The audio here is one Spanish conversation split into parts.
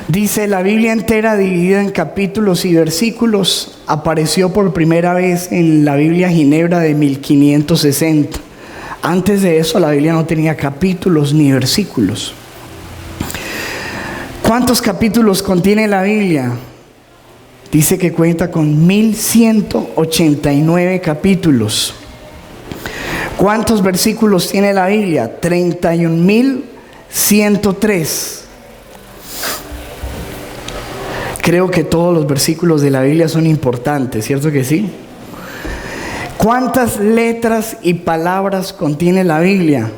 Dice, la Biblia entera dividida en capítulos y versículos apareció por primera vez en la Biblia Ginebra de 1560. Antes de eso la Biblia no tenía capítulos ni versículos. ¿Cuántos capítulos contiene la Biblia? Dice que cuenta con 1189 capítulos. ¿Cuántos versículos tiene la Biblia? 31.103. Creo que todos los versículos de la Biblia son importantes, ¿cierto que sí? ¿Cuántas letras y palabras contiene la Biblia?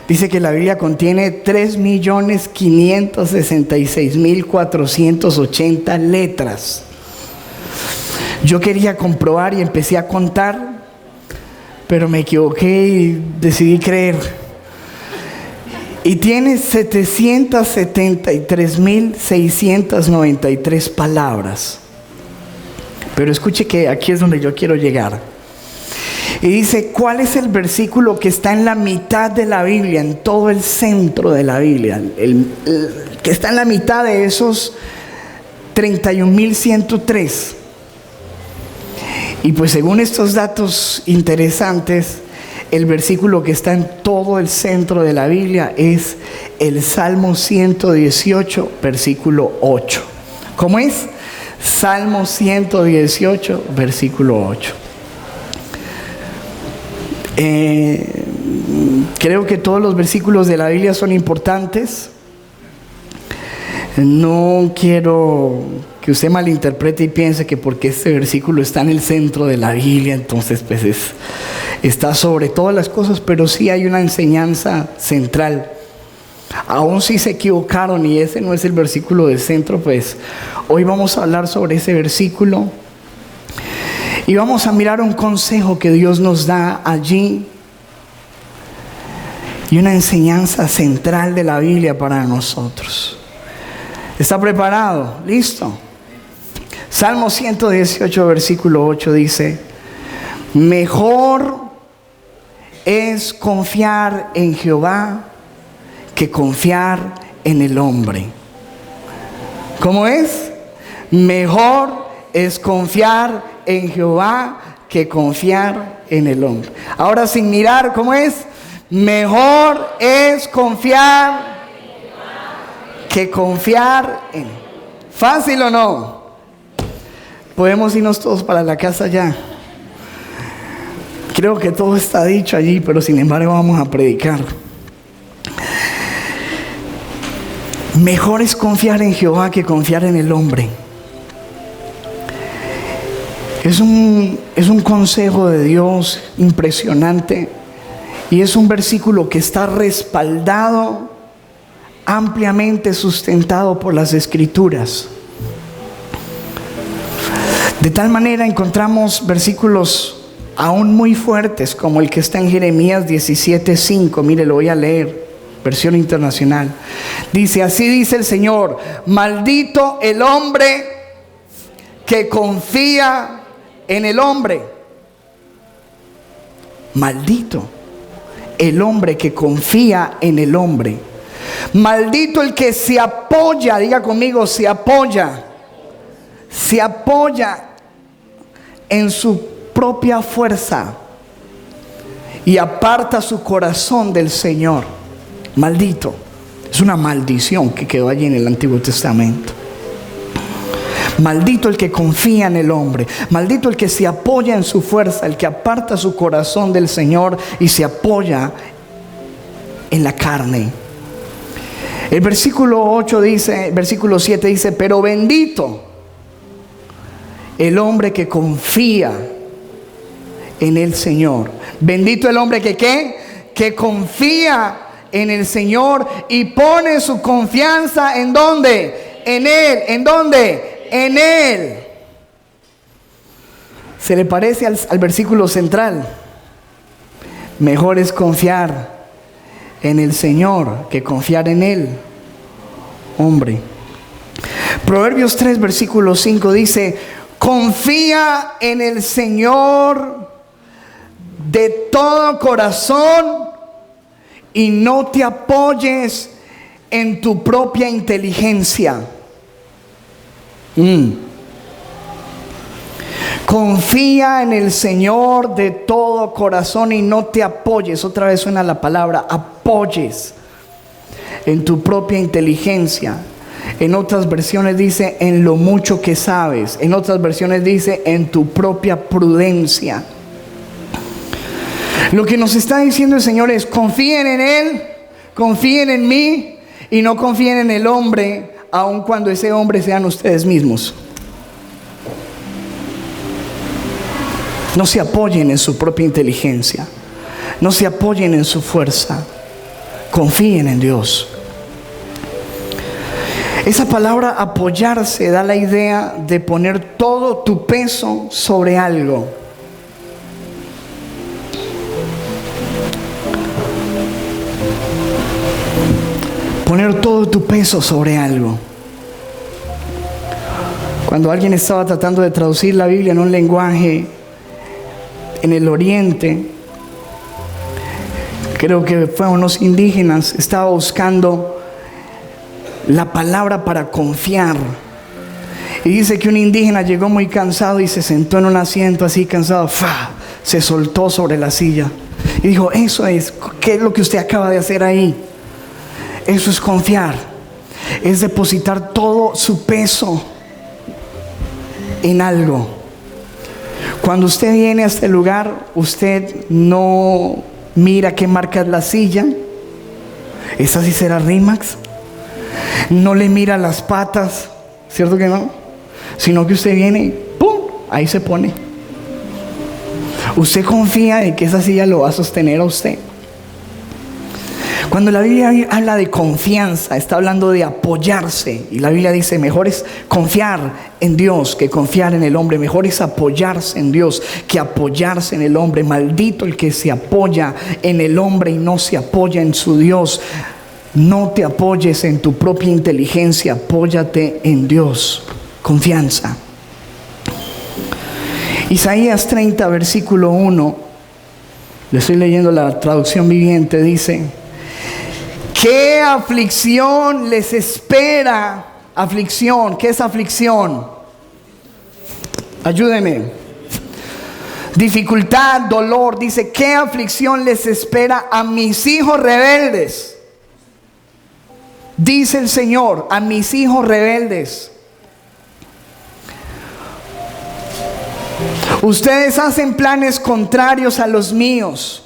Dice que la Biblia contiene 3.566.480 letras. Yo quería comprobar y empecé a contar, pero me equivoqué y decidí creer. Y tiene 773.693 palabras. Pero escuche que aquí es donde yo quiero llegar. Y dice, ¿cuál es el versículo que está en la mitad de la Biblia, en todo el centro de la Biblia? El que está en la mitad de esos 31.103. Y pues según estos datos interesantes, el versículo que está en todo el centro de la Biblia es el Salmo 118, versículo 8. ¿Cómo es? Salmo 118, versículo 8. Creo que todos los versículos de la Biblia son importantes. No quiero que usted malinterprete y piense que porque este versículo está en el centro de la Biblia, entonces pues está sobre todas las cosas, pero sí hay una enseñanza central. Aún si se equivocaron y ese no es el versículo del centro, pues hoy vamos a hablar sobre ese versículo y vamos a mirar un consejo que Dios nos da allí y una enseñanza central de la Biblia para nosotros. ¿Está preparado? ¿Listo? Salmo 118, versículo 8 dice, mejor es confiar en Jehová que confiar en el hombre. ¿Cómo es? Mejor es confiar en Jehová que confiar en el hombre. Ahora sin mirar, ¿cómo es? Mejor es confiar que confiar en. ¿Fácil o no? Podemos irnos todos para la casa ya. Creo que todo está dicho allí, pero sin embargo vamos a predicar. Mejor es confiar en Jehová que confiar en el hombre. Es un consejo de Dios impresionante y es un versículo que está respaldado, ampliamente sustentado por las Escrituras. De tal manera encontramos versículos aún muy fuertes como el que está en Jeremías 17:5. Mire, lo voy a leer, versión internacional. Dice, así dice el Señor, maldito el hombre que confía en el hombre. Maldito el hombre que confía en el hombre. Maldito el que se apoya, diga conmigo, se apoya en su propia fuerza y aparta su corazón del Señor. Maldito. Es una maldición que quedó allí en el Antiguo Testamento. Maldito el que confía en el hombre. Maldito el que se apoya en su fuerza, el que aparta su corazón del Señor y se apoya en la carne. El versículo 8 dice, versículo 7 dice, pero bendito el hombre que confía en el Señor. Bendito el hombre que ¿qué? Que confía en el Señor y pone su confianza ¿en dónde? En Él. ¿En dónde? En Él. Se le parece al versículo central. Mejor es confiar en el Señor que confiar en Él, hombre. Proverbios 3, versículo 5 dice, confía en el Señor de todo corazón y no te apoyes en tu propia inteligencia. Confía en el Señor de todo corazón y no te apoyes. Otra vez suena la palabra apoyes en tu propia inteligencia. En otras versiones dice en lo mucho que sabes. En otras versiones dice en tu propia prudencia. Lo que nos está diciendo el Señor es: confíen en Él, confíen en mí y no confíen en el hombre, aun cuando ese hombre sean ustedes mismos. No se apoyen en su propia inteligencia. No se apoyen en su fuerza. Confíen en Dios. Esa palabra apoyarse da la idea de poner todo tu peso sobre algo. Poner todo tu peso sobre algo. Cuando alguien estaba tratando de traducir la Biblia en un lenguaje en el oriente, creo que fueron unos indígenas, estaba buscando la palabra para confiar. Y dice que un indígena llegó muy cansado y se sentó en un asiento así cansado, se soltó sobre la silla y dijo: eso es, ¿qué es lo que usted acaba de hacer ahí? Eso es confiar, es depositar todo su peso en algo. Cuando usted viene a este lugar, usted no mira qué marca es la silla. ¿Esa sí será Rimax? No le mira las patas, ¿cierto que no? Sino que usted viene y ¡pum! Ahí se pone. Usted confía en que esa silla lo va a sostener a usted. Cuando la Biblia habla de confianza, está hablando de apoyarse. Y la Biblia dice: mejor es confiar en Dios que confiar en el hombre. Mejor es apoyarse en Dios que apoyarse en el hombre. Maldito el que se apoya en el hombre y no se apoya en su Dios. No te apoyes en tu propia inteligencia, apóyate en Dios. Confianza. Isaías 30, versículo 1. Le estoy leyendo la traducción viviente. Dice: ¿qué aflicción les espera? Aflicción, ¿qué es aflicción? Ayúdeme. Dificultad, dolor. Dice: ¿qué aflicción les espera a mis hijos rebeldes? Dice el Señor: a mis hijos rebeldes. Ustedes hacen planes contrarios a los míos.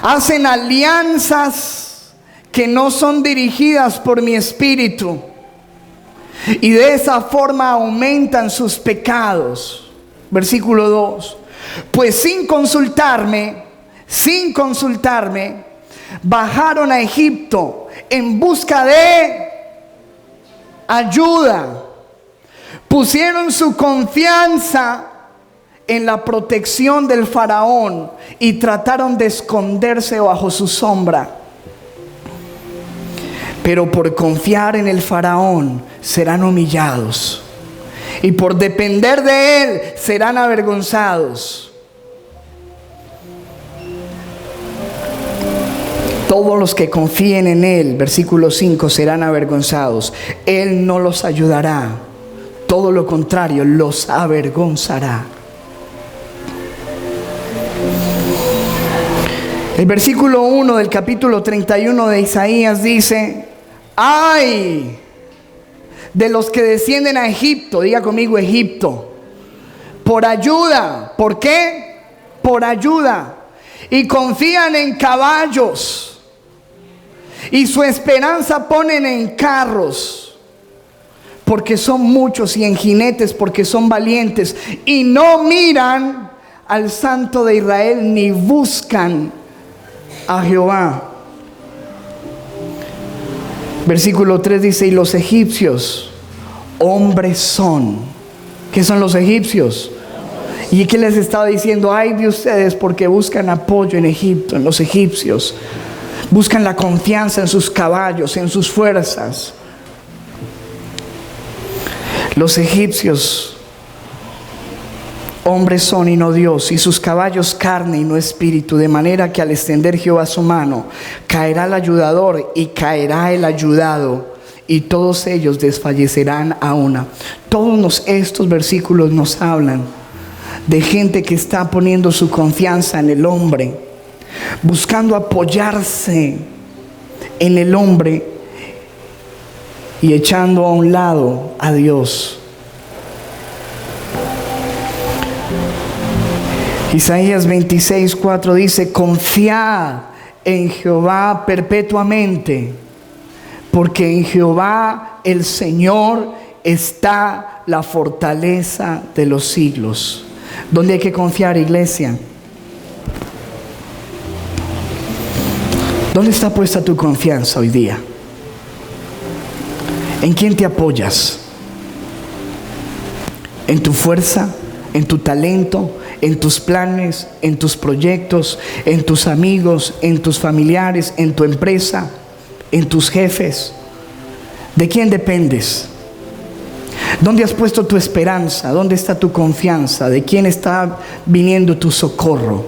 Hacen alianzas que no son dirigidas por mi espíritu. Y de esa forma aumentan sus pecados. Versículo 2. Pues sin consultarme, bajaron a Egipto en busca de ayuda. Pusieron su confianza en la protección del faraón y trataron de esconderse bajo su sombra. Pero por confiar en el faraón serán humillados, y por depender de él serán avergonzados. Todos los que confíen en él, versículo 5, serán avergonzados. Él no los ayudará, todo lo contrario, los avergonzará. El versículo 1 del capítulo 31 de Isaías dice: ¡ay de los que descienden a Egipto! Diga conmigo: Egipto. Por ayuda. ¿Por qué? Por ayuda. Y confían en caballos, y su esperanza ponen en carros, porque son muchos, y en jinetes, porque son valientes, y no miran al Santo de Israel, ni buscan a Jehová. Versículo 3 dice: y los egipcios hombres son. ¿Qué son los egipcios? ¿Y qué les estaba diciendo? Ay de ustedes, porque buscan apoyo en Egipto, en los egipcios. Buscan la confianza en sus caballos, en sus fuerzas. Los egipcios hombres son y no Dios, y sus caballos carne y no espíritu, de manera que al extender Jehová su mano, caerá el ayudador y caerá el ayudado, y todos ellos desfallecerán a una. Todos estos versículos nos hablan de gente que está poniendo su confianza en el hombre, buscando apoyarse en el hombre y echando a un lado a Dios. Isaías 26:4 dice: confiad en Jehová perpetuamente, porque en Jehová el Señor está la fortaleza de los siglos. ¿Dónde hay que confiar, iglesia? ¿Dónde está puesta tu confianza hoy día? ¿En quién te apoyas? ¿En tu fuerza? ¿En tu talento? ¿En tus planes? ¿En tus proyectos? ¿En tus amigos? ¿En tus familiares? ¿En tu empresa? ¿En tus jefes? ¿De quién dependes? ¿Dónde has puesto tu esperanza? ¿Dónde está tu confianza? ¿De quién está viniendo tu socorro?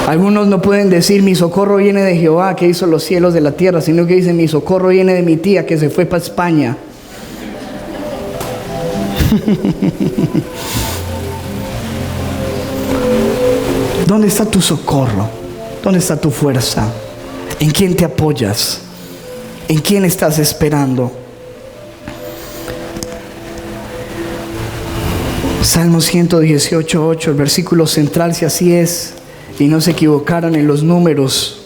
Algunos no pueden decir: mi socorro viene de Jehová, que hizo los cielos de la tierra, sino que dicen: mi socorro viene de mi tía, que se fue para España. ¿Dónde está tu socorro? ¿Dónde está tu fuerza? ¿En quién te apoyas? ¿En quién estás esperando? Salmo 118:8, el versículo central, si así es y no se equivocaron en los números,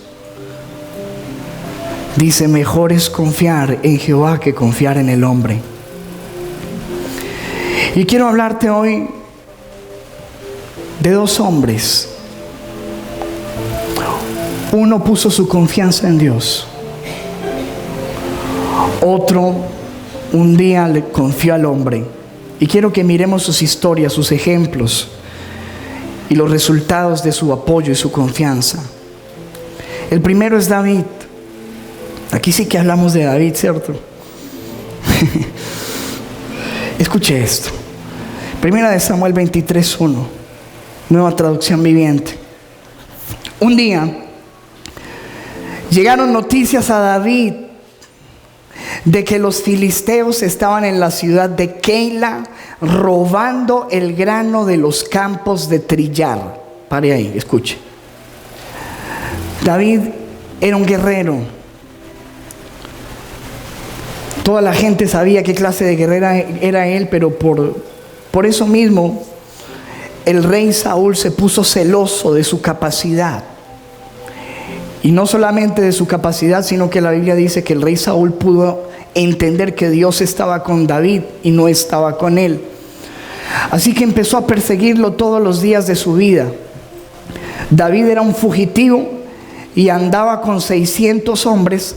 dice: mejor es confiar en Jehová que confiar en el hombre. Y quiero hablarte hoy de dos hombres. Uno puso su confianza en Dios. Otro un día le confió al hombre. Y quiero que miremos sus historias, sus ejemplos y los resultados de su apoyo y su confianza. El primero es David. Aquí sí que hablamos de David, ¿cierto? Escuche esto. Primera de Samuel 23:1, Nueva Traducción Viviente. Un día llegaron noticias a David de que los filisteos estaban en la ciudad de Keila robando el grano de los campos de trillar. Pare ahí, escuche. David era un guerrero. Toda la gente sabía qué clase de guerrero era él, pero por eso mismo el rey Saúl se puso celoso de su capacidad. Y no solamente de su capacidad, sino que la Biblia dice que el rey Saúl pudo entender que Dios estaba con David y no estaba con él. Así que empezó a perseguirlo todos los días de su vida. David era un fugitivo y andaba con 600 hombres,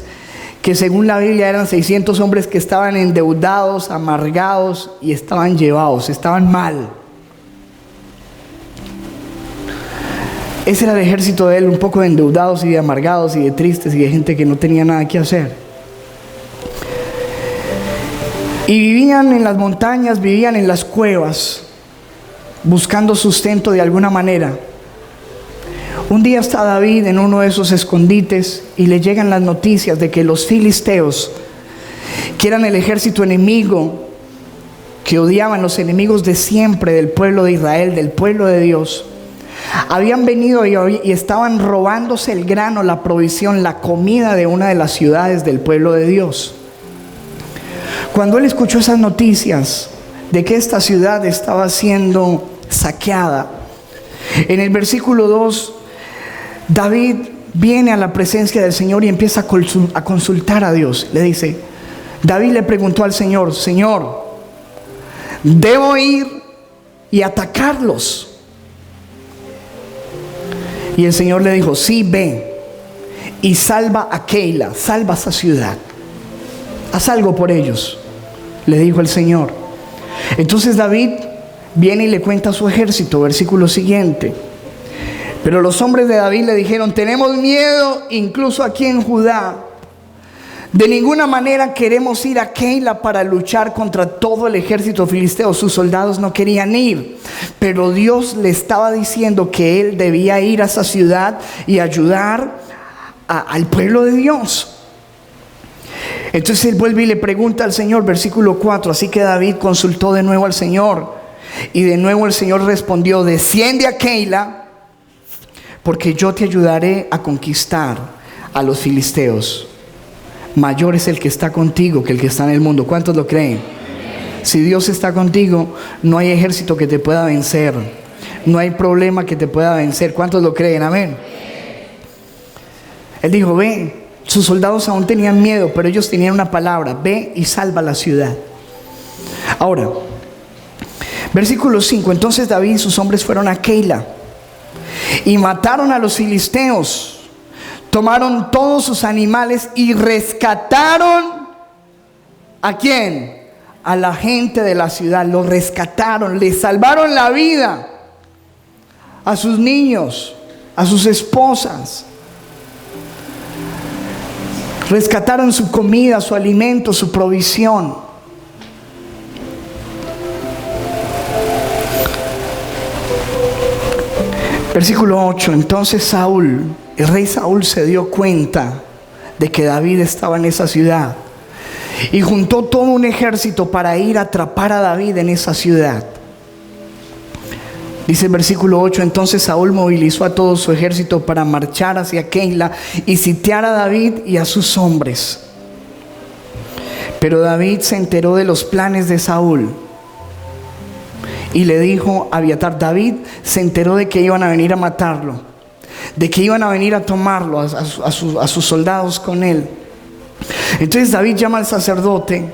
que según la Biblia eran 600 hombres que estaban endeudados, amargados y estaban llevados, estaban mal. Ese era el ejército de él, un poco de endeudados y de amargados y de tristes y de gente que no tenía nada que hacer. Y vivían en las montañas, vivían en las cuevas, buscando sustento de alguna manera. Un día está David en uno de esos escondites y le llegan las noticias de que los filisteos, que eran el ejército enemigo, que odiaban, los enemigos de siempre del pueblo de Israel, del pueblo de Dios, habían venido y estaban robándose el grano, la provisión, la comida de una de las ciudades del pueblo de Dios. Cuando él escuchó esas noticias de que esta ciudad estaba siendo saqueada, en el versículo 2, David viene a la presencia del Señor y empieza a consultar a Dios. Le dice, David le preguntó al Señor: Señor, ¿debo ir y atacarlos? Y el Señor le dijo: sí, ve y salva a Keila, salva a esa ciudad, haz algo por ellos, le dijo el Señor. Entonces David viene y le cuenta a su ejército, versículo siguiente. Pero los hombres de David le dijeron: tenemos miedo incluso aquí en Judá. De ninguna manera queremos ir a Keila para luchar contra todo el ejército filisteo. Sus soldados no querían ir, pero Dios le estaba diciendo que él debía ir a esa ciudad y ayudar al pueblo de Dios. Entonces él vuelve y le pregunta al Señor, versículo 4. Así que David consultó de nuevo al Señor, y de nuevo el Señor respondió: desciende a Keila, porque yo te ayudaré a conquistar a los filisteos. Mayor es el que está contigo que el que está en el mundo. ¿Cuántos lo creen? Si Dios está contigo, no hay ejército que te pueda vencer, no hay problema que te pueda vencer. ¿Cuántos lo creen? Amén. Él dijo: ve. Sus soldados aún tenían miedo, pero ellos tenían una palabra: ve y salva la ciudad. Ahora, versículo 5. Entonces David y sus hombres fueron a Keila y mataron a los filisteos, tomaron todos sus animales y rescataron ¿a quién? A la gente de la ciudad. Los rescataron, les salvaron la vida, a sus niños, a sus esposas. Rescataron su comida, su alimento, su provisión. Versículo 8. Entonces Saúl, el rey Saúl, se dio cuenta de que David estaba en esa ciudad y juntó todo un ejército para ir a atrapar a David en esa ciudad. Dice el versículo 8: entonces Saúl movilizó a todo su ejército para marchar hacia Keila y sitiar a David y a sus hombres. Pero David se enteró de los planes de Saúl y le dijo a Abiatar. David se enteró de que iban a venir a matarlo, de que iban a venir a tomarlo, a sus soldados con él. Entonces David llama al sacerdote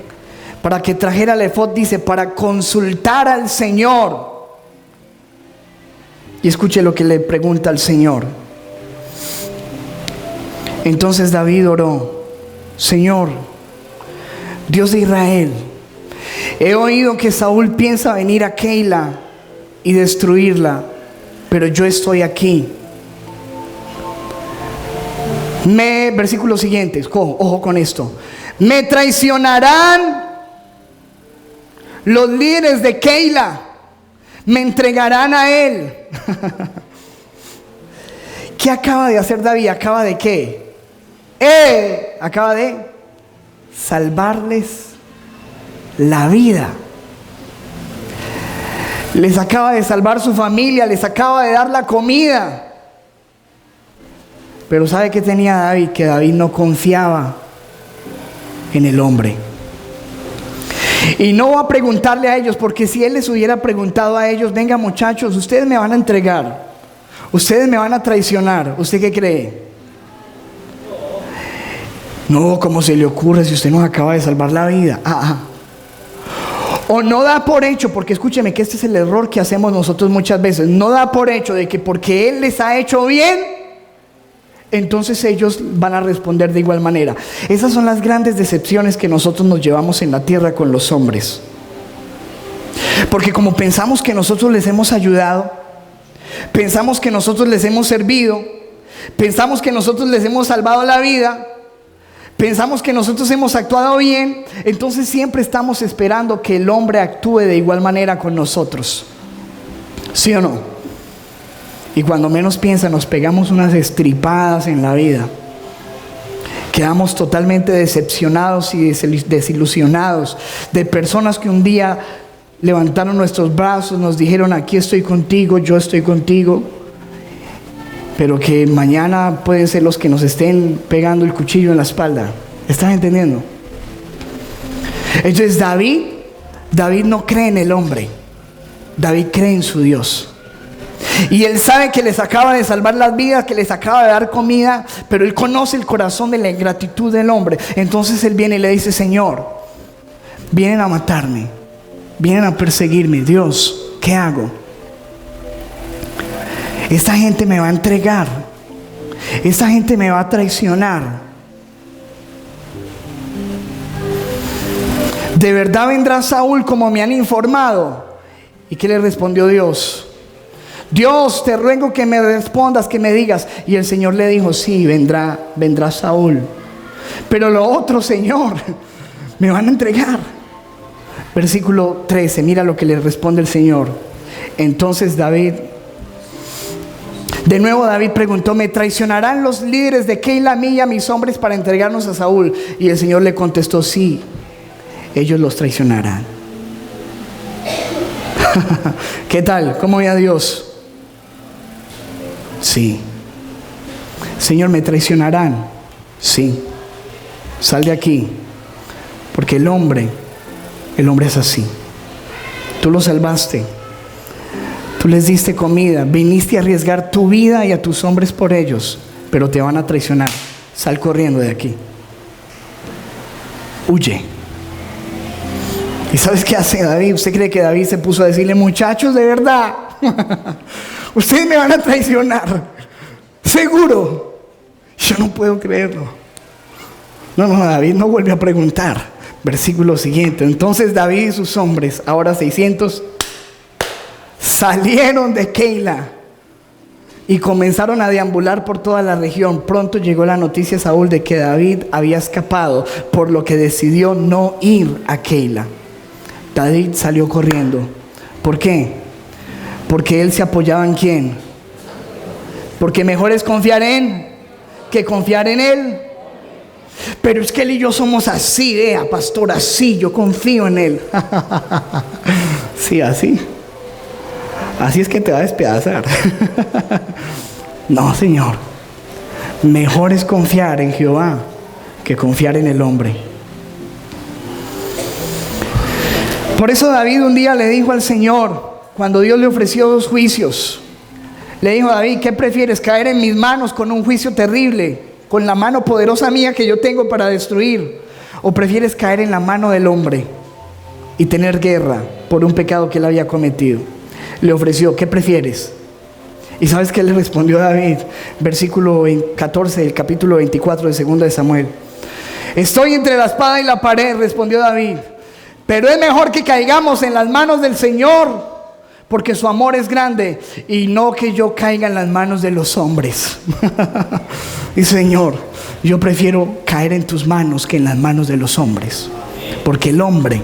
para que trajera el efod, dice, para consultar al Señor. Y escuche lo que le pregunta al Señor. Entonces David oró: Señor, Dios de Israel, he oído que Saúl piensa venir a Keila y destruirla, pero yo estoy aquí. Versículo siguiente, ojo con esto: me traicionarán los líderes de Keila, me entregarán a él. ¿Qué acaba de hacer David? ¿Acaba de qué? Acaba de salvarles la vida. Les acaba de salvar su familia, les acaba de dar la comida. Pero ¿sabe qué tenía David? Que David no confiaba en el hombre. Y no va a preguntarle a ellos, porque si él les hubiera preguntado a ellos: venga muchachos, ustedes me van a entregar, ustedes me van a traicionar, ¿usted qué cree? No, ¿cómo se le ocurre si usted nos acaba de salvar la vida? O no da por hecho, porque escúcheme que este es el error que hacemos nosotros muchas veces. No da por hecho de que porque él les ha hecho bien, entonces ellos van a responder de igual manera. Esas son las grandes decepciones que nosotros nos llevamos en la tierra con los hombres. Porque como pensamos que nosotros les hemos ayudado, pensamos que nosotros les hemos servido, pensamos que nosotros les hemos salvado la vida, pensamos que nosotros hemos actuado bien, entonces siempre estamos esperando que el hombre actúe de igual manera con nosotros. ¿Sí o no? Y cuando menos piensa, nos pegamos unas estripadas en la vida. Quedamos totalmente decepcionados y desilusionados de personas que un día levantaron nuestros brazos, nos dijeron: aquí estoy contigo, yo estoy contigo. Pero que mañana pueden ser los que nos estén pegando el cuchillo en la espalda. ¿Estás entendiendo? Entonces David no cree en el hombre. David cree en su Dios. Y él sabe que les acaba de salvar las vidas, que les acaba de dar comida, pero él conoce el corazón de la ingratitud del hombre. Entonces él viene y le dice: Señor, vienen a matarme, vienen a perseguirme. Dios, ¿qué hago? Esta gente me va a entregar, esta gente me va a traicionar. ¿De verdad vendrá Saúl como me han informado? ¿Y qué le respondió Dios? Dios, te ruego que me respondas, que me digas. Y el Señor le dijo: sí, vendrá Saúl. Pero lo otro, Señor, me van a entregar. Versículo 13, mira lo que le responde el Señor. Entonces David De nuevo David preguntó: ¿me traicionarán los líderes de Keila a mí y a mis hombres para entregarnos a Saúl? Y el Señor le contestó: sí, ellos los traicionarán. ¿Qué tal? ¿Cómo ve a Dios? Sí. Señor, ¿me traicionarán? Sí. Sal de aquí. Porque el hombre es así. Tú lo salvaste. Tú les diste comida. Viniste a arriesgar tu vida y a tus hombres por ellos. Pero te van a traicionar. Sal corriendo de aquí. Huye. ¿Y sabes qué hace David? ¿Usted cree que David se puso a decirle: muchachos, de verdad, ustedes me van a traicionar? Seguro. Yo no puedo creerlo. No, David no vuelve a preguntar. Versículo siguiente: entonces David y sus hombres, ahora 600, salieron de Keila y comenzaron a deambular por toda la región. Pronto llegó la noticia a Saúl de que David había escapado, por lo que decidió no ir a Keila. David salió corriendo. ¿Por qué? Porque él se apoyaba en ¿quién? Porque mejor es confiar en que confiar en él. Pero es que él y yo somos así, pastor, así, yo confío en él. Sí, así. Así es que te va a despedazar. No, Señor. Mejor es confiar en Jehová que confiar en el hombre. Por eso David un día le dijo al Señor, cuando Dios le ofreció 2 juicios, le dijo: David, ¿qué prefieres? ¿Caer en mis manos con un juicio terrible, con la mano poderosa mía que yo tengo para destruir? ¿O prefieres caer en la mano del hombre y tener guerra por un pecado que él había cometido? Le ofreció: ¿qué prefieres? ¿Y sabes qué le respondió David? Versículo 14 del capítulo 24 de 2 de Samuel. Estoy entre la espada y la pared, respondió David, pero es mejor que caigamos en las manos del Señor, porque su amor es grande, y no que yo caiga en las manos de los hombres. Y Señor, yo prefiero caer en tus manos que en las manos de los hombres, porque el hombre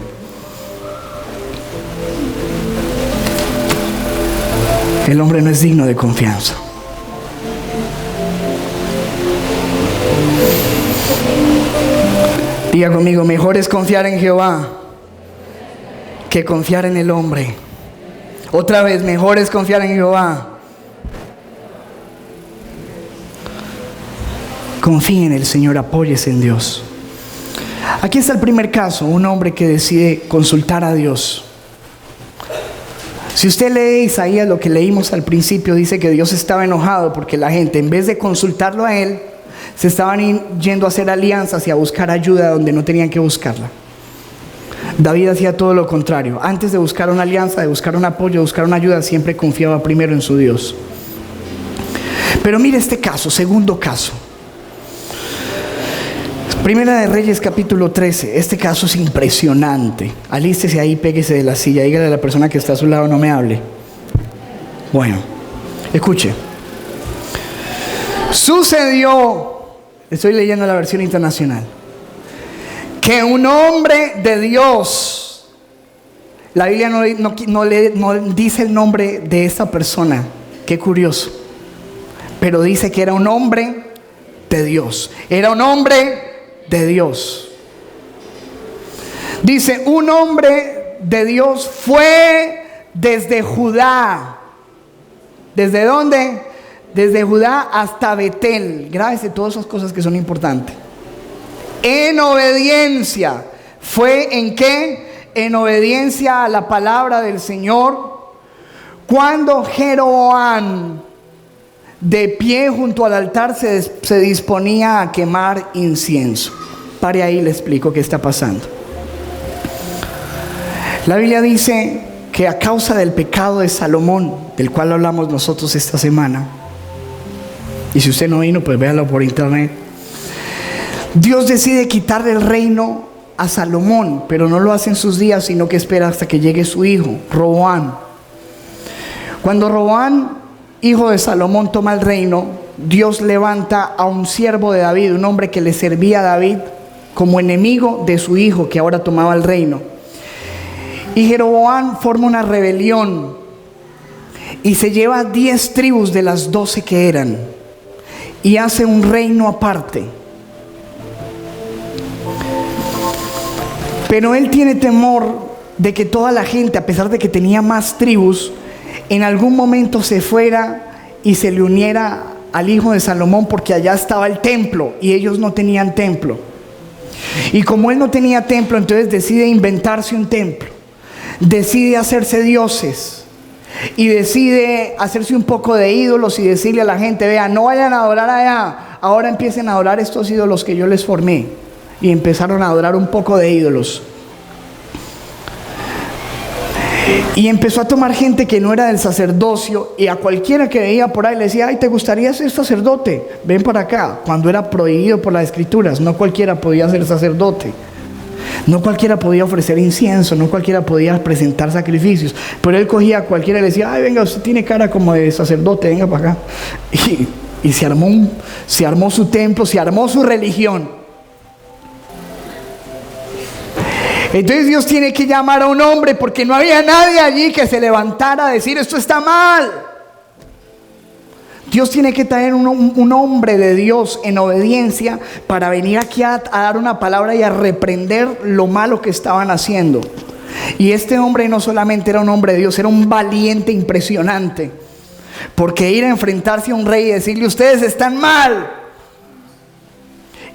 no es digno de confianza. Diga conmigo: mejor es confiar en Jehová que confiar en el hombre. Otra vez: mejor es confiar en Jehová. Confíe en el Señor, apóyese en Dios. Aquí está el primer caso: un hombre que decide consultar a Dios. Si usted lee Isaías, lo que leímos al principio, dice que Dios estaba enojado porque la gente, en vez de consultarlo a él, se estaban yendo a hacer alianzas y a buscar ayuda donde no tenían que buscarla. David hacía todo lo contrario. Antes de buscar una alianza, de buscar un apoyo, de buscar una ayuda, siempre confiaba primero en su Dios. Pero mire este caso, segundo caso. Primera de Reyes, capítulo 13. Este caso es impresionante. Alístese ahí, péguese de la silla. Dígale a la persona que está a su lado: no me hable. Bueno, escuche. Sucedió, estoy leyendo la versión internacional, que un hombre de Dios, la Biblia no dice el nombre de esta persona, qué curioso, pero dice que era un hombre de Dios. Era un hombre de Dios. Dice: un hombre de Dios fue desde Judá. ¿Desde dónde? Desde Judá hasta Betel. Grábese todas esas cosas que son importantes. En obediencia. ¿Fue en qué? En obediencia a la palabra del Señor. Cuando Jeroboam, de pie junto al altar, se disponía a quemar incienso. Pare ahí, le explico qué está pasando. La Biblia dice que a causa del pecado de Salomón, del cual hablamos nosotros esta semana, y si usted no vino, pues véalo por internet, Dios decide quitarle el reino a Salomón, pero no lo hace en sus días, sino que espera hasta que llegue su hijo, Roboam. Cuando Roboam, hijo de Salomón, toma el reino, Dios levanta a un siervo de David, un hombre que le servía a David, como enemigo de su hijo que ahora tomaba el reino. Y Jeroboam forma una rebelión y se lleva 10 tribus de las 12 que eran y hace un reino aparte. Pero él tiene temor de que toda la gente, a pesar de que tenía más tribus, en algún momento se fuera y se le uniera al hijo de Salomón, porque allá estaba el templo y ellos no tenían templo. Y como él no tenía templo, entonces decide inventarse un templo, decide hacerse dioses y decide hacerse un poco de ídolos y decirle a la gente: vean, no vayan a adorar allá, ahora empiecen a adorar estos ídolos que yo les formé. Y empezaron a adorar un poco de ídolos. Y empezó a tomar gente que no era del sacerdocio, y a cualquiera que veía por ahí le decía: ay, ¿te gustaría ser sacerdote? Ven para acá. Cuando era prohibido por las escrituras, no cualquiera podía ser sacerdote, no cualquiera podía ofrecer incienso, no cualquiera podía presentar sacrificios. Pero él cogía a cualquiera y le decía: ay, venga, usted tiene cara como de sacerdote, venga para acá. Y se armó su templo, se armó su religión. Entonces Dios tiene que llamar a un hombre, porque no había nadie allí que se levantara a decir: esto está mal. Dios tiene que traer un hombre de Dios en obediencia para venir aquí a dar una palabra y a reprender lo malo que estaban haciendo. Y este hombre no solamente era un hombre de Dios, era un valiente impresionante, porque ir a enfrentarse a un rey y decirle: ustedes están mal.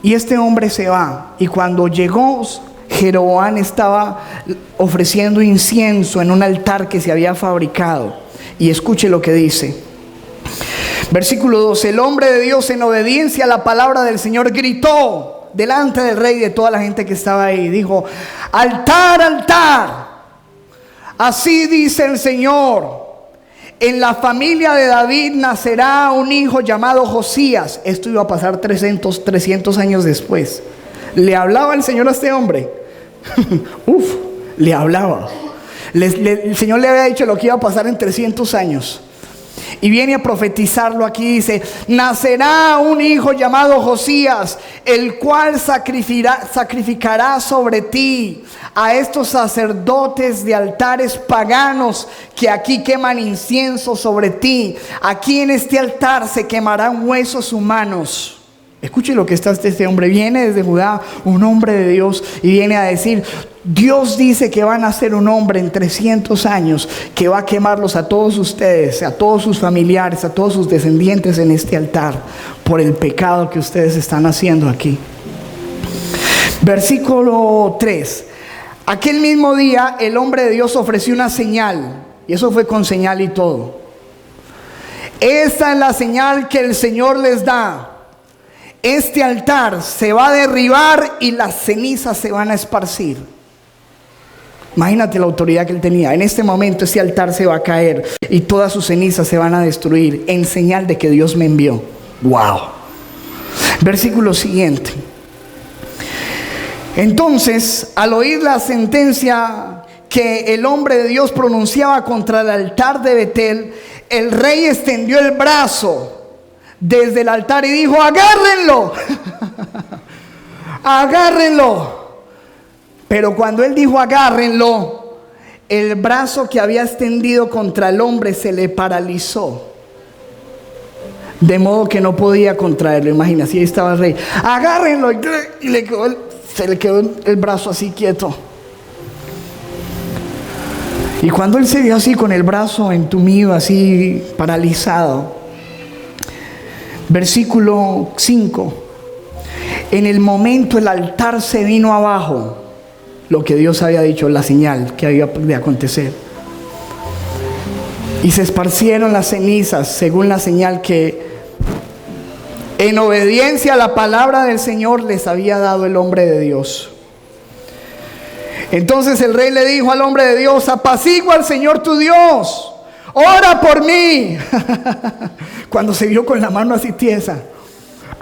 Y este hombre se va, y cuando llegó, Jeroboam estaba ofreciendo incienso en un altar que se había fabricado. Y escuche lo que dice. Versículo 12. El hombre de Dios, en obediencia a la palabra del Señor, gritó delante del rey y de toda la gente que estaba ahí. Dijo: altar, altar. Así dice el Señor: en la familia de David nacerá un hijo llamado Josías. Esto iba a pasar 300 años después. ¿Le hablaba el Señor a este hombre? Le hablaba. El Señor le había dicho lo que iba a pasar en 300 años. Y viene a profetizarlo aquí. Dice: nacerá un hijo llamado Josías, el cual sacrificará sobre ti a estos sacerdotes de altares paganos que aquí queman incienso sobre ti. Aquí en este altar se quemarán huesos humanos. Escuche lo que está este hombre. Viene desde Judá, un hombre de Dios, y viene a decir: Dios dice que van a ser un hombre en 300 años que va a quemarlos a todos ustedes, a todos sus familiares, a todos sus descendientes en este altar, por el pecado que ustedes están haciendo aquí. Versículo 3. Aquel mismo día el hombre de Dios ofreció una señal, y eso fue con señal y todo. Esta es la señal que el Señor les da: este altar se va a derribar y las cenizas se van a esparcir. Imagínate la autoridad que él tenía. En este momento ese altar se va a caer y todas sus cenizas se van a destruir, en señal de que Dios me envió. Wow. Versículo siguiente. Entonces, al oír la sentencia que el hombre de Dios pronunciaba contra el altar de Betel, el rey extendió el brazo desde el altar y dijo: agárrenlo. Agárrenlo. Pero cuando él dijo agárrenlo, el brazo que había extendido contra el hombre se le paralizó, de modo que no podía contraerlo. Imagínate, ahí estaba el rey: agárrenlo. Y se le quedó el brazo así quieto. Y cuando él se vio así con el brazo entumido, así paralizado, versículo 5. En el momento el altar se vino abajo. Lo que Dios había dicho, la señal que había de acontecer. Y se esparcieron las cenizas según la señal que, en obediencia a la palabra del Señor, les había dado el hombre de Dios. Entonces el rey le dijo al hombre de Dios: apacigua al Señor tu Dios, ora por mí. Cuando se vio con la mano así tiesa,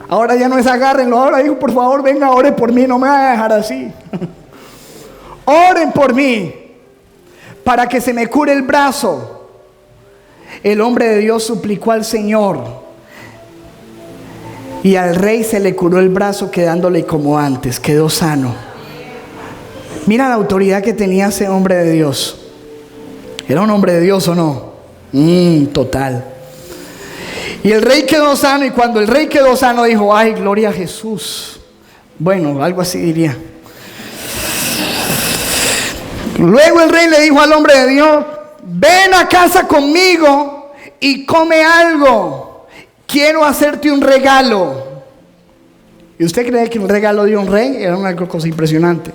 ahora ya no es agárrenlo, ahora dijo: por favor, venga, ore por mí, no me vaya a dejar así. Oren por mí para que se me cure el brazo. El hombre de Dios suplicó al Señor, y al rey se le curó el brazo, quedándole como antes, quedó sano. Mira la autoridad que tenía ese hombre de Dios. ¿Era un hombre de Dios o no? Total. Y el rey quedó sano, y cuando el rey quedó sano dijo, ay, gloria a Jesús. Bueno, algo así diría. Luego el rey le dijo al hombre de Dios, ven a casa conmigo y come algo. Quiero hacerte un regalo. ¿Y usted cree que un regalo de un rey era una cosa impresionante?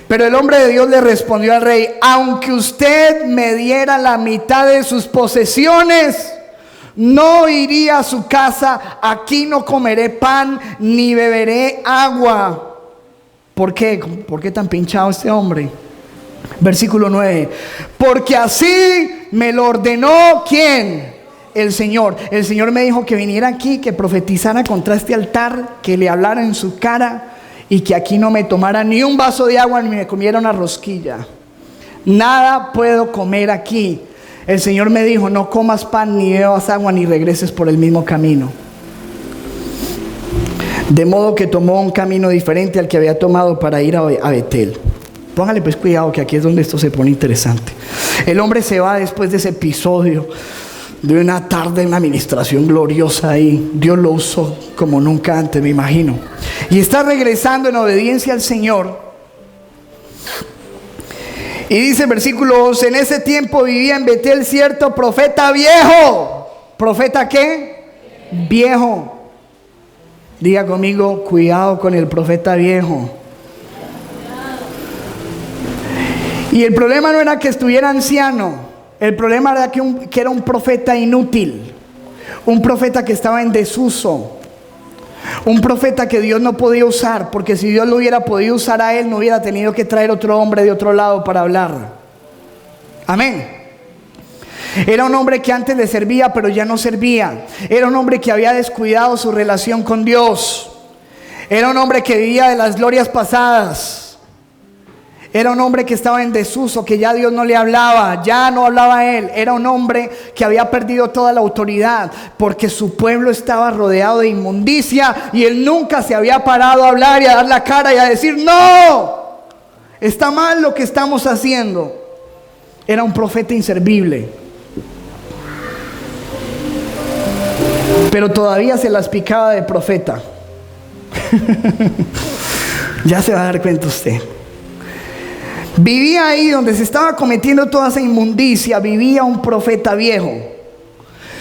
Pero el hombre de Dios le respondió al rey, aunque usted me diera la mitad de sus posesiones, no iría a su casa, aquí no comeré pan ni beberé agua. ¿Por qué? ¿Por qué tan pinchado este hombre? Versículo 9. Porque así me lo ordenó, ¿quién? El Señor. El Señor me dijo que viniera aquí, que profetizara contra este altar, que le hablara en su cara y que aquí no me tomara ni un vaso de agua ni me comiera una rosquilla. Nada puedo comer aquí. El Señor me dijo, no comas pan ni bebas agua ni regreses por el mismo camino. De modo que tomó un camino diferente al que había tomado para ir a Betel. Póngale pues cuidado, que aquí es donde esto se pone interesante. El hombre se va después de ese episodio de una tarde, una administración gloriosa ahí. Dios lo usó como nunca antes, me imagino. Y está regresando en obediencia al Señor. Y dice el versículo 11, en ese tiempo vivía en Betel cierto profeta viejo. ¿Profeta qué? Viejo. Diga conmigo, cuidado con el profeta viejo. Y el problema no era que estuviera anciano. El problema era que era un profeta inútil. Un profeta que estaba en desuso. Un profeta que Dios no podía usar, porque si Dios lo hubiera podido usar a él, no hubiera tenido que traer otro hombre de otro lado para hablar. Amén. Era un hombre que antes le servía, pero ya no servía. Era un hombre que había descuidado su relación con Dios. Era un hombre que vivía de las glorias pasadas. Era un hombre que estaba en desuso, que ya Dios no le hablaba, ya no hablaba a él. Era un hombre que había perdido toda la autoridad, porque su pueblo estaba rodeado de inmundicia y él nunca se había parado a hablar y a dar la cara y a decir, no, está mal lo que estamos haciendo. Era un profeta inservible. Pero todavía se las picaba de profeta. Ya se va a dar cuenta usted. Vivía ahí donde se estaba cometiendo toda esa inmundicia, vivía un profeta viejo.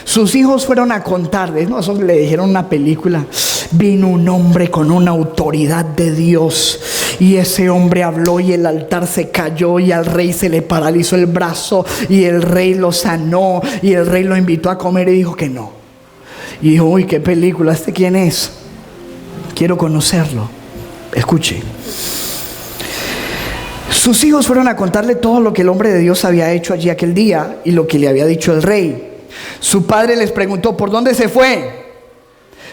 Sus hijos fueron a contarles, no, eso le dijeron una película. Vino un hombre con una autoridad de Dios y ese hombre habló y el altar se cayó y al rey se le paralizó el brazo y el rey lo sanó y el rey lo invitó a comer y dijo que no. Y dijo, uy, qué película, ¿este quién es? Quiero conocerlo. Escuche. Sus hijos fueron a contarle todo lo que el hombre de Dios había hecho allí aquel día y lo que le había dicho el rey. Su padre les preguntó, ¿por dónde se fue?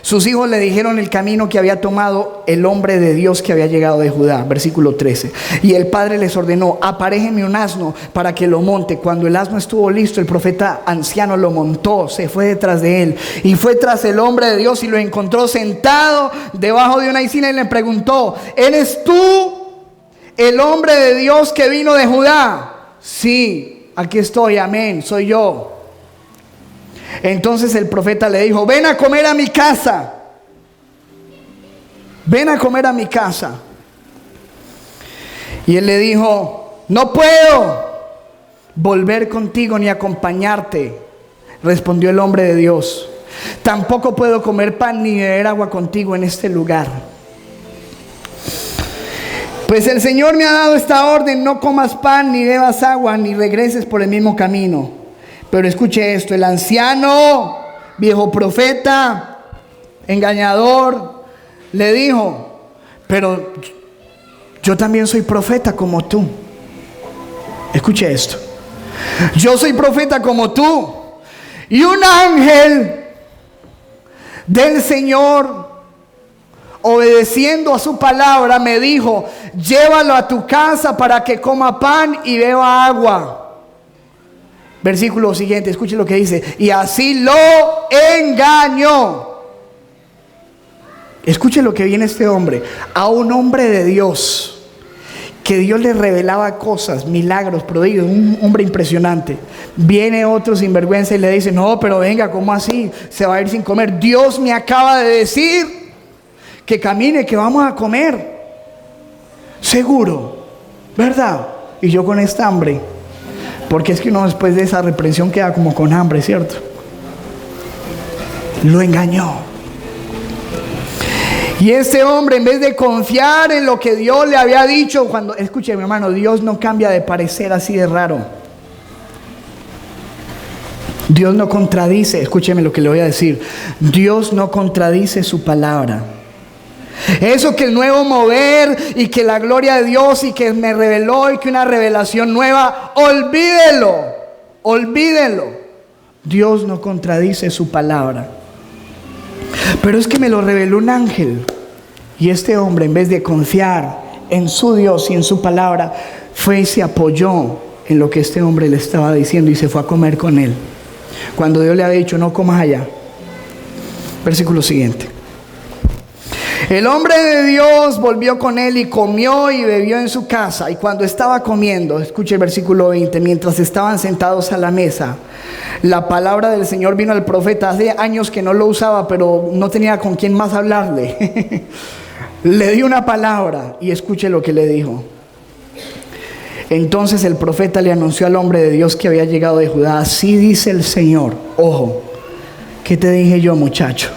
Sus hijos le dijeron el camino que había tomado el hombre de Dios que había llegado de Judá. Versículo 13. Y el padre les ordenó, aparéjenme un asno para que lo monte. Cuando el asno estuvo listo, el profeta anciano lo montó, se fue detrás de él. Y fue tras el hombre de Dios y lo encontró sentado debajo de una encina y le preguntó, ¿eres tú el hombre de Dios que vino de Judá? Sí, aquí estoy, amén, soy yo. Entonces el profeta le dijo, ven a comer a mi casa. Ven a comer a mi casa. Y él le dijo, no puedo volver contigo ni acompañarte. Respondió el hombre de Dios, tampoco puedo comer pan ni beber agua contigo en este lugar. Pues el Señor me ha dado esta orden, no comas pan, ni bebas agua, ni regreses por el mismo camino. Pero escuche esto, el anciano, viejo profeta, engañador, le dijo, pero yo también soy profeta como tú. Escuche esto, yo soy profeta como tú. Y un ángel del Señor, obedeciendo a su palabra, me dijo, llévalo a tu casa para que coma pan y beba agua. Versículo siguiente, escuche lo que dice, y así lo engañó. Escuche lo que viene este hombre, a un hombre de Dios que Dios le revelaba cosas, milagros, prodigios, un hombre impresionante. Viene otro sinvergüenza y le dice: no, pero venga, ¿cómo así? Se va a ir sin comer. Dios me acaba de decir que camine, que vamos a comer. Seguro, ¿verdad? Y yo con esta hambre, porque es que uno después de esa reprensión queda como con hambre, ¿cierto? Lo engañó. Y este hombre, en vez de confiar en lo que Dios le había dicho, escuche, mi hermano, Dios no cambia de parecer así de raro. Dios no contradice, escúcheme lo que le voy a decir. Dios no contradice su palabra. Eso que el nuevo mover y que la gloria de Dios y que me reveló y que una revelación nueva, olvídelo, olvídelo. Dios no contradice su palabra. Pero es que me lo reveló un ángel. Y este hombre, en vez de confiar en su Dios y en su palabra, fue y se apoyó en lo que este hombre le estaba diciendo y se fue a comer con él, cuando Dios le había dicho: no comas allá. Versículo siguiente. El hombre de Dios volvió con él y comió y bebió en su casa. Y cuando estaba comiendo, escuche el versículo 20, mientras estaban sentados a la mesa, la palabra del Señor vino al profeta. Hace años que no lo usaba, pero no tenía con quién más hablarle. Le dio una palabra y escuche lo que le dijo. Entonces el profeta le anunció al hombre de Dios que había llegado de Judá: así dice el Señor. Ojo, ¿qué te dije yo, muchacho?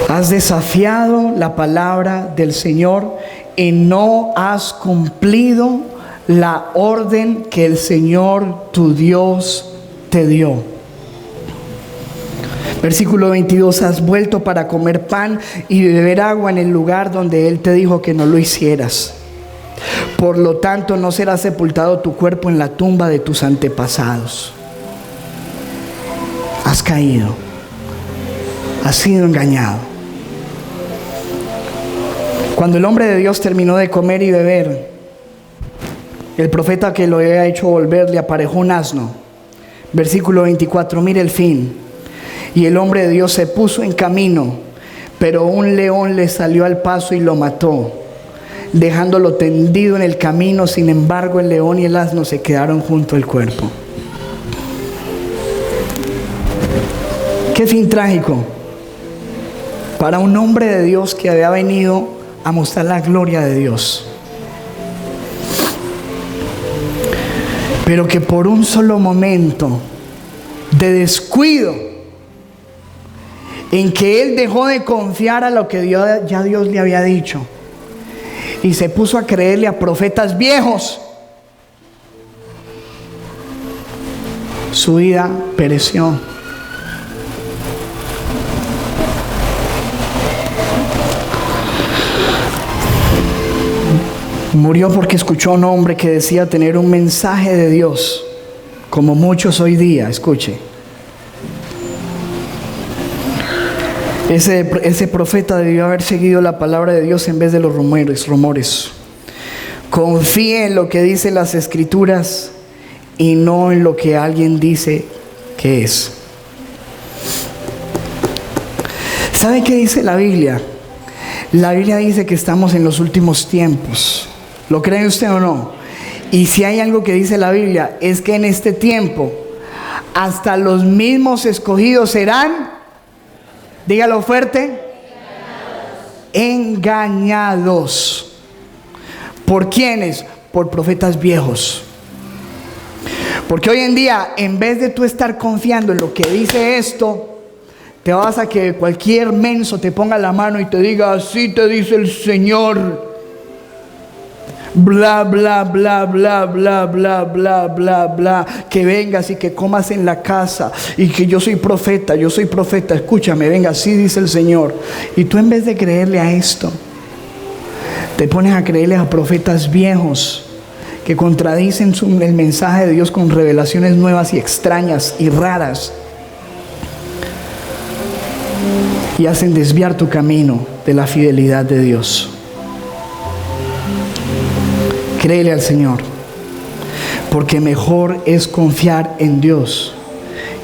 Has desafiado la palabra del Señor y no has cumplido la orden que el Señor tu Dios te dio. Versículo 22. Has vuelto para comer pan y beber agua en el lugar donde Él te dijo que no lo hicieras. Por lo tanto, no será sepultado tu cuerpo en la tumba de tus antepasados. Has caído. Has sido engañado. Cuando el hombre de Dios terminó de comer y beber, el profeta que lo había hecho volver le aparejó un asno. Versículo 24, mire el fin. Y el hombre de Dios se puso en camino, pero un león le salió al paso y lo mató, dejándolo tendido en el camino. Sin embargo, el león y el asno se quedaron junto al cuerpo. Qué fin trágico para un hombre de Dios que había venido a mostrar la gloria de Dios, pero que por un solo momento de descuido, en que él dejó de confiar a lo que Dios le había dicho y se puso a creerle a profetas viejos, su vida pereció. Murió porque escuchó a un hombre que decía tener un mensaje de Dios, como muchos hoy día. Escuche, ese profeta debió haber seguido la palabra de Dios en vez de los rumores. Confíe en lo que dicen las Escrituras y no en lo que alguien dice que es. ¿Sabe qué dice la Biblia? La Biblia dice que estamos en los últimos tiempos. ¿Lo cree usted o no? Y si hay algo que dice la Biblia, es que en este tiempo hasta los mismos escogidos serán, dígalo fuerte, engañados. ¿Por quiénes? Por profetas viejos. Porque hoy en día, en vez de tú estar confiando en lo que dice esto, te vas a que cualquier menso te ponga la mano y te diga: así te dice el Señor. Bla, bla, bla, bla, bla, bla, bla, bla, bla. Que vengas y que comas en la casa. Y que yo soy profeta. Escúchame, venga, así dice el Señor. Y tú, en vez de creerle a esto, te pones a creerle a profetas viejos que contradicen el mensaje de Dios con revelaciones nuevas y extrañas y raras, y hacen desviar tu camino de la fidelidad de Dios. Créele al Señor, porque mejor es confiar en Dios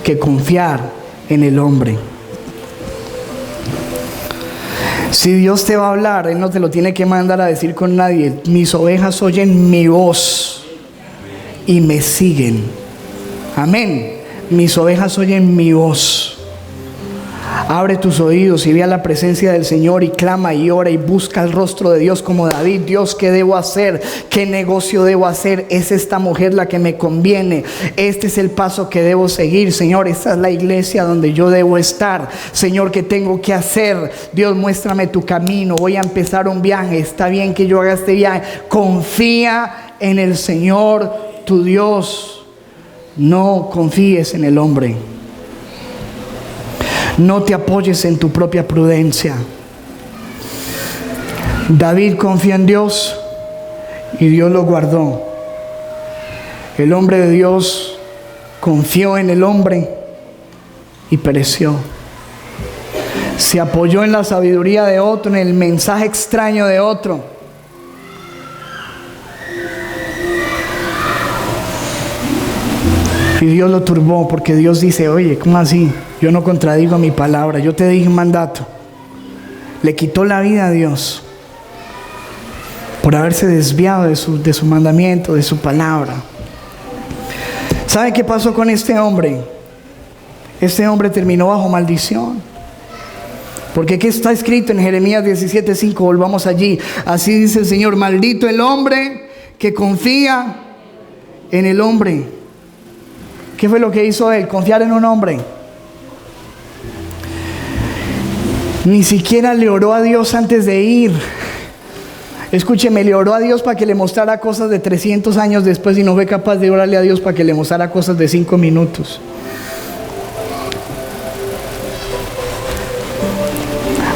que confiar en el hombre. Si Dios te va a hablar, Él no te lo tiene que mandar a decir con nadie. Mis ovejas oyen mi voz y me siguen. Amén. Mis ovejas oyen mi voz. Abre tus oídos y ve a la presencia del Señor y clama y ora y busca el rostro de Dios como David. Dios, ¿qué debo hacer? ¿Qué negocio debo hacer? ¿Es esta mujer la que me conviene? Este es el paso que debo seguir. Señor, esta es la iglesia donde yo debo estar. Señor, ¿qué tengo que hacer? Dios, muéstrame tu camino. Voy a empezar un viaje. Está bien que yo haga este viaje. Confía en el Señor, tu Dios. No confíes en el hombre. No te apoyes en tu propia prudencia. David confió en Dios y Dios lo guardó. El hombre de Dios confió en el hombre y pereció. Se apoyó en la sabiduría de otro, en el mensaje extraño de otro. Y Dios lo turbó, porque Dios dice: oye, ¿cómo así? Yo no contradigo mi palabra, yo te dije un mandato. Le quitó la vida a Dios por haberse desviado de su mandamiento, de su palabra. ¿Sabe qué pasó con este hombre? Este hombre terminó bajo maldición. Porque ¿qué está escrito en Jeremías 17:5? Volvamos allí. Así dice el Señor: maldito el hombre que confía en el hombre. ¿Qué fue lo que hizo él? Confiar en un hombre. Ni siquiera le oró a Dios antes de ir. Escúcheme, le oró a Dios para que le mostrara cosas de 300 años después y no fue capaz de orarle a Dios para que le mostrara cosas de 5 minutos.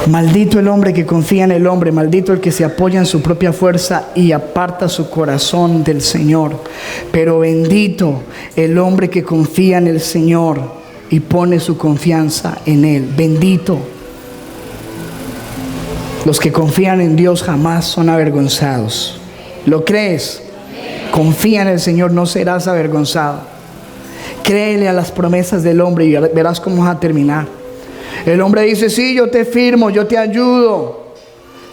Maldito el hombre que confía en el hombre, maldito el que se apoya en su propia fuerza y aparta su corazón del Señor. Pero bendito el hombre que confía en el Señor y pone su confianza en Él. Bendito. Los que confían en Dios jamás son avergonzados. ¿Lo crees? Confía en el Señor, no serás avergonzado. Créele a las promesas del hombre y verás cómo va a terminar. El hombre dice: sí, yo te firmo, yo te ayudo.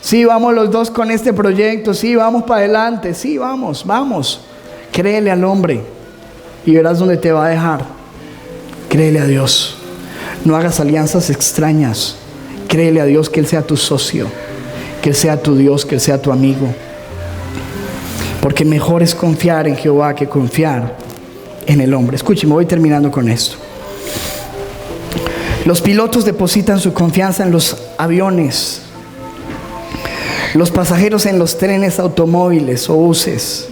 Sí, vamos los dos con este proyecto. Sí, vamos para adelante. Sí, vamos. Créele al hombre y verás dónde te va a dejar. Créele a Dios. No hagas alianzas extrañas. Créele a Dios, que Él sea tu socio, que Él sea tu Dios, que Él sea tu amigo. Porque mejor es confiar en Jehová que confiar en el hombre. Escúcheme, voy terminando con esto. Los pilotos depositan su confianza en los aviones, los pasajeros en los trenes, automóviles o buses.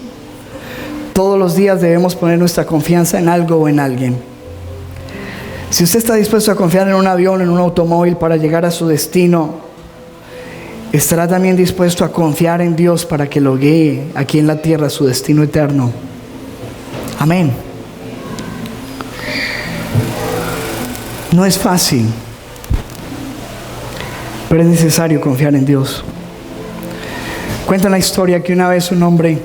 Todos los días debemos poner nuestra confianza en algo o en alguien. Si usted está dispuesto a confiar en un avión, en un automóvil para llegar a su destino, estará también dispuesto a confiar en Dios para que lo guíe aquí en la tierra a su destino eterno. Amén. No es fácil, pero es necesario confiar en Dios. Cuenta la historia que una vez un hombre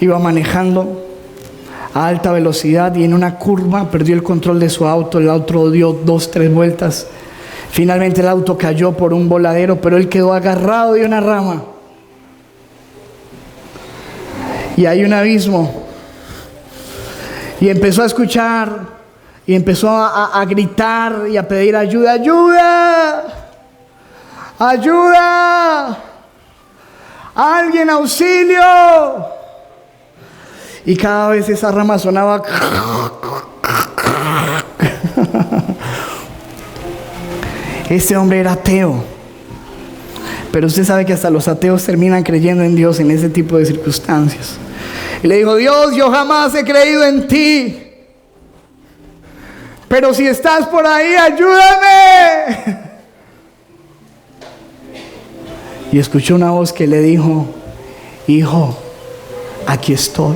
iba manejando a alta velocidad y en una curva perdió el control de su auto. El auto dio 2-3 vueltas. Finalmente el auto cayó por un voladero, pero él quedó agarrado de una rama. Y hay un abismo. Y empezó a escuchar, y empezó a gritar y a pedir ayuda. ¡Ayuda! ¡Ayuda! ¡Alguien, auxilio! Y cada vez esa rama sonaba. Este hombre era ateo. Pero usted sabe que hasta los ateos terminan creyendo en Dios en ese tipo de circunstancias. Y le dijo: Dios, yo jamás he creído en ti, pero si estás por ahí, ayúdame. Y escuchó una voz que le dijo: hijo, aquí estoy.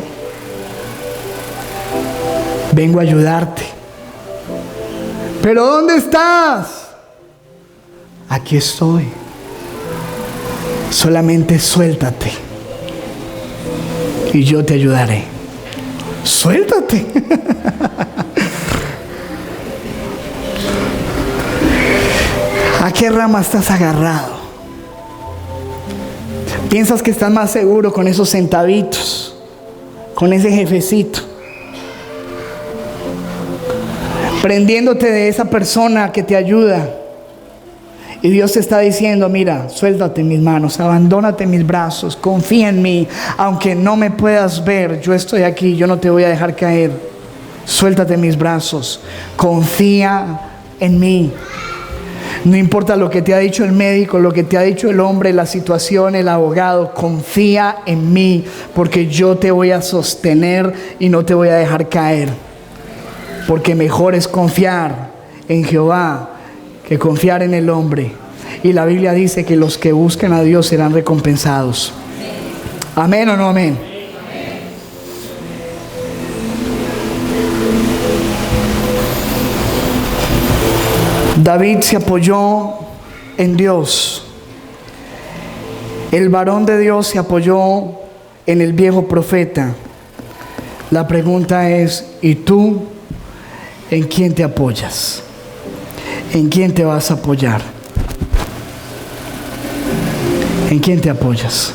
Vengo a ayudarte. ¿Pero dónde estás? Aquí estoy. Solamente suéltate y yo te ayudaré. Suéltate. ¿A qué rama estás agarrado? Piensas que estás más seguro con esos centavitos, con ese jefecito, prendiéndote de esa persona que te ayuda. Y Dios te está diciendo: mira, suéltate mis manos, abandónate mis brazos, confía en mí, aunque no me puedas ver, yo estoy aquí, yo no te voy a dejar caer. Suéltate mis brazos, confía en mí. No importa lo que te ha dicho el médico, lo que te ha dicho el hombre, la situación, el abogado, confía en mí, porque yo te voy a sostener y no te voy a dejar caer. Porque mejor es confiar en Jehová que confiar en el hombre. Y la Biblia dice que los que buscan a Dios serán recompensados. ¿Amén o no amén? David se apoyó en Dios. El varón de Dios se apoyó en el viejo profeta. La pregunta es: ¿y tú en quién te apoyas? ¿En quién te vas a apoyar? ¿En quién te apoyas?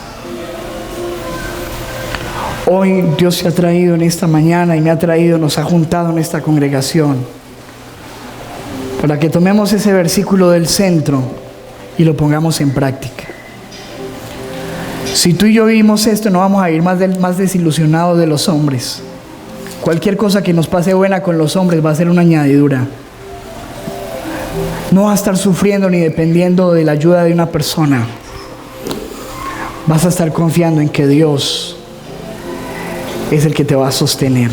Hoy Dios se ha traído en esta mañana y me ha traído, nos ha juntado en esta congregación para que tomemos ese versículo del centro y lo pongamos en práctica. Si tú y yo vivimos esto, no vamos a ir más desilusionados de los hombres. Cualquier cosa que nos pase buena con los hombres va a ser una añadidura. No vas a estar sufriendo ni dependiendo de la ayuda de una persona. Vas a estar confiando en que Dios es el que te va a sostener.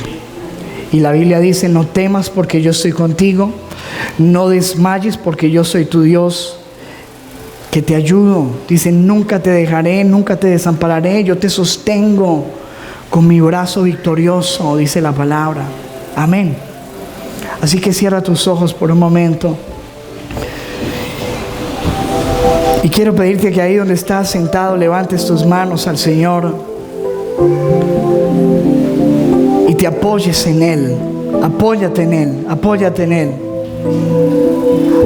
Y la Biblia dice: no temas porque yo estoy contigo, no desmayes porque yo soy tu Dios, que te ayudo. Dice: nunca te dejaré, nunca te desampararé, yo te sostengo con mi brazo victorioso, dice la palabra. Amén. Así que cierra tus ojos por un momento. Y quiero pedirte que ahí donde estás sentado levantes tus manos al Señor y te apoyes en Él. Apóyate en Él, apóyate en Él.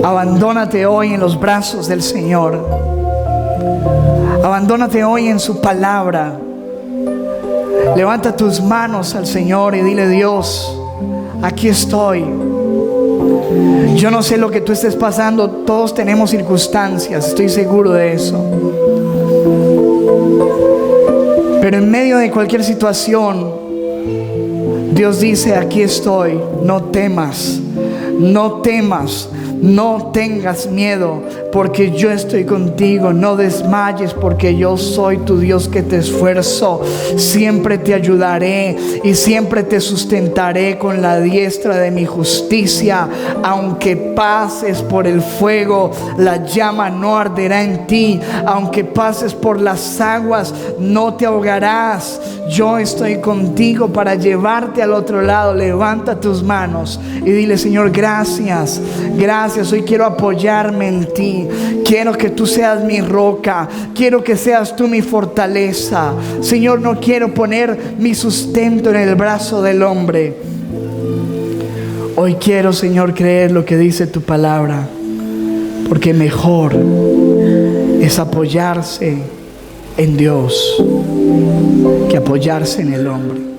Abandónate hoy en los brazos del Señor. Abandónate hoy en su palabra. Levanta tus manos al Señor y dile: Dios, aquí estoy. Yo no sé lo que tú estés pasando, todos tenemos circunstancias, estoy seguro de eso. Pero en medio de cualquier situación, Dios dice: aquí estoy, no temas, no temas, no tengas miedo, porque yo estoy contigo. No desmayes, porque yo soy tu Dios que te esfuerzo. Siempre te ayudaré y siempre te sustentaré con la diestra de mi justicia. Aunque pases por el fuego, la llama no arderá en ti. Aunque pases por las aguas, no te ahogarás. Yo estoy contigo para llevarte al otro lado. Levanta tus manos y dile: Señor, gracias, gracias. Hoy quiero apoyarme en ti. Quiero que tú seas mi roca. Quiero que seas tú mi fortaleza. Señor, no quiero poner mi sustento en el brazo del hombre. Hoy quiero, Señor, creer lo que dice tu palabra, porque mejor es apoyarse en Dios que apoyarse en el hombre.